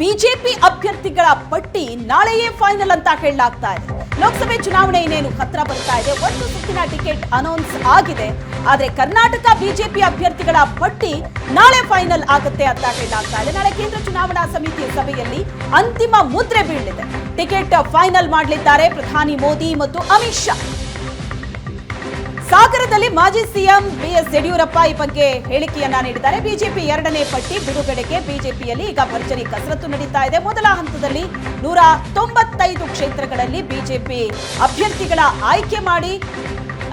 BJP ಅಭ್ಯರ್ಥಿಗಳ ಪಟ್ಟಿ ನಾಳೆಯೇ ಫೈನಲ್ ಅಂತ ಹೇಳಲಾಗ್ತಾ ಇದೆ. ಲೋಕಸಭೆ ಚುನಾವಣೆ ಇನ್ನೇನು ಹತ್ರ ಬರ್ತಾ ಇದೆ. ಒಂದು ಸುತ್ತಿನ ಟಿಕೆಟ್ ಅನೌನ್ಸ್ ಆಗಿದೆ. ಆದ್ರೆ ಕರ್ನಾಟಕ ಬಿಜೆಪಿ ಅಭ್ಯರ್ಥಿಗಳ ಪಟ್ಟಿ ನಾಳೆ ಫೈನಲ್ ಆಗುತ್ತೆ ಅಂತ ಹೇಳಲಾಗ್ತಾ ಇದೆ. ನಾಳೆ ಕೇಂದ್ರ ಚುನಾವಣಾ ಸಮಿತಿ ಸಭೆಯಲ್ಲಿ ಅಂತಿಮ ಮುದ್ರೆ ಬೀಳಲಿದೆ. ಟಿಕೆಟ್ ಫೈನಲ್ ಮಾಡಲಿದ್ದಾರೆ ಪ್ರಧಾನಿ ಮೋದಿ ಮತ್ತು ಅಮಿತ್ ಶಾ. ಸಾಗರದಲ್ಲಿ ಮಾಜಿ ಸಿಎಂ ಬಿಎಸ್ ಯಡಿಯೂರಪ್ಪ ಈ ಬಗ್ಗೆ ಹೇಳಿಕೆಯನ್ನ ನೀಡಿದ್ದಾರೆ. ಬಿಜೆಪಿ ಎರಡನೇ ಪಟ್ಟಿ ಬಿಡುಗಡೆಗೆ ಬಿಜೆಪಿಯಲ್ಲಿ ಈಗ ಭರ್ಜರಿ ಕಸರತ್ತು ನಡೀತಾ ಇದೆ. ಮೊದಲ ಹಂತದಲ್ಲಿ 195 ಕ್ಷೇತ್ರಗಳಲ್ಲಿ ಬಿಜೆಪಿ ಅಭ್ಯರ್ಥಿಗಳ ಆಯ್ಕೆ ಮಾಡಿ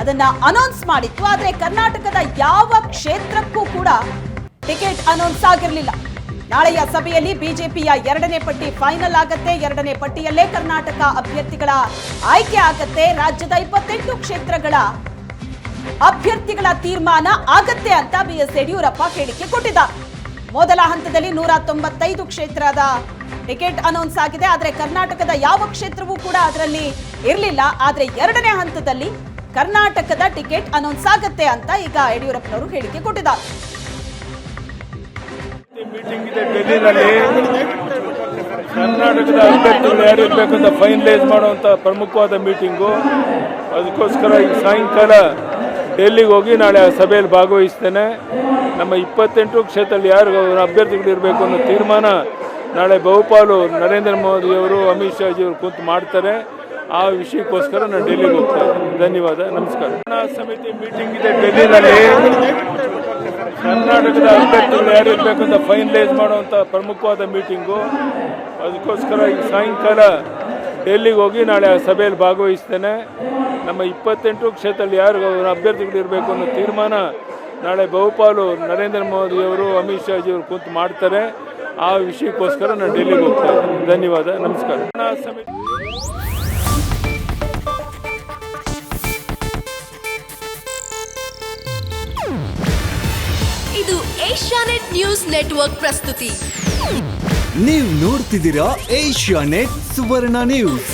ಅದನ್ನ ಅನೌನ್ಸ್ ಮಾಡಿತ್ತು. ಆದರೆ ಕರ್ನಾಟಕದ ಯಾವ ಕ್ಷೇತ್ರಕ್ಕೂ ಕೂಡ ಟಿಕೆಟ್ ಅನೌನ್ಸ್ ಆಗಿರಲಿಲ್ಲ. ನಾಳೆಯ ಸಭೆಯಲ್ಲಿ ಬಿಜೆಪಿಯ ಎರಡನೇ ಪಟ್ಟಿ ಫೈನಲ್ ಆಗತ್ತೆ. ಎರಡನೇ ಪಟ್ಟಿಯಲ್ಲೇ ಕರ್ನಾಟಕ ಅಭ್ಯರ್ಥಿಗಳ ಆಯ್ಕೆ ಆಗತ್ತೆ. ರಾಜ್ಯದ 28 ಕ್ಷೇತ್ರಗಳ ಅಭ್ಯರ್ಥಿಗಳ ತೀರ್ಮಾನ ಆಗತ್ತೆ ಅಂತ ಬಿಎಸ್ ಯಡಿಯೂರಪ್ಪ ಹೇಳಿಕೆ ಕೊಟ್ಟಿದ್ದಾರೆ. ಮೊದಲ ಹಂತದಲ್ಲಿ 195 ಕ್ಷೇತ್ರದ ಟಿಕೆಟ್ ಅನೌನ್ಸ್ ಆಗಿದೆ. ಆದರೆ ಕರ್ನಾಟಕದ ಯಾವ ಕ್ಷೇತ್ರವೂ ಕೂಡ ಅದರಲ್ಲಿ ಇರಲಿಲ್ಲ. ಆದರೆ ಎರಡನೇ ಹಂತದಲ್ಲಿ ಕರ್ನಾಟಕದ ಟಿಕೆಟ್ ಅನೌನ್ಸ್ ಆಗತ್ತೆ ಅಂತ ಈಗ ಯಡಿಯೂರಪ್ಪನವರು ಹೇಳಿಕೆ ಕೊಟ್ಟಿದ್ದಾರೆ. ಮೀಟಿಂಗ್ ಇದೆ ಡೆಲ್ಲಿನಲ್ಲಿ. ಕರ್ನಾಟಕದ ಅಭ್ಯರ್ಥಿಗಳು ಯಾರು ಇರಬೇಕು ಅಂತ ಫೈನಲೈಸ್ ಮಾಡುವಂತ ಪ್ರಮುಖವಾದ ಮೀಟಿಂಗು. ಅದಕ್ಕೋಸ್ಕರ ಈ ಸಾಯಂಕಾಲ ಡೆಲ್ಲಿಗೆ ಹೋಗಿ ನಾಳೆ ಆ ಸಭೆಯಲ್ಲಿ ಭಾಗವಹಿಸ್ತೇನೆ. ನಮ್ಮ 28 ಕ್ಷೇತ್ರದಲ್ಲಿ ಯಾರು ಅಭ್ಯರ್ಥಿಗಳು ಇರಬೇಕು ಅನ್ನೋ ತೀರ್ಮಾನ ನಾಳೆ ಬಹುಪಾಲು ನರೇಂದ್ರ ಮೋದಿಯವರು ಅಮಿತ್ ಶಾಜಿಯವರು ಕೂತು ಮಾಡ್ತಾರೆ. ಆ ವಿಷಯಕ್ಕೋಸ್ಕರ ನಾನು ಡೆಲ್ಲಿಗೆ ಹೋಗ್ತಾ ಇದ್ದೀನಿ. ಧನ್ಯವಾದ, ನಮಸ್ಕಾರ. ಸಮಿತಿ ಮೀಟಿಂಗ್ ಇದೆ ಡೆಲ್ಲಿನಲ್ಲಿ. ಕರ್ನಾಟಕದ ಅಭ್ಯರ್ಥಿಗಳು ಯಾರು ಇರಬೇಕು ಅಂತ ಫೈನಲೈಸ್ ಮಾಡುವಂತ ಪ್ರಮುಖವಾದ ಮೀಟಿಂಗು. ಅದಕ್ಕೋಸ್ಕರ ಈ ಸಾಯಂಕಾಲ ಡೆಲ್ಲಿಗೆ ಹೋಗಿ ನಾಳೆ ಆ ಸಭೆಯಲ್ಲಿ ಭಾಗವಹಿಸ್ತೇನೆ. ನಮ್ಮ 28 ಕ್ಷೇತ್ರದಲ್ಲಿ ಯಾರು ಅಭ್ಯರ್ಥಿಗಳು ಇರಬೇಕು ಅನ್ನೋ ತೀರ್ಮಾನ ನಾಳೆ ಬಹುಪಾಲು ನರೇಂದ್ರ ಮೋದಿಯವರು ಅಮಿತ್ ಶಾಜಿಯವರು ಕೂತು ಮಾಡ್ತಾರೆ. ಆ ವಿಷಯಕ್ಕೋಸ್ಕರ ನಾನು ಡೆಲ್ಲಿಗೆ ಹೋಗ್ತಾ ಇದ್ದೀನಿ. ಧನ್ಯವಾದ, ನಮಸ್ಕಾರ. ಇದು ಏಷ್ಯಾನೆಟ್ ನ್ಯೂಸ್ ನೆಟ್ವರ್ಕ್ ಪ್ರಸ್ತುತಿ. ನೀವು ನೋಡ್ತಿದ್ದೀರಾ ಏಷ್ಯಾನೆಟ್ ಸುವರ್ಣ ನ್ಯೂಸ್.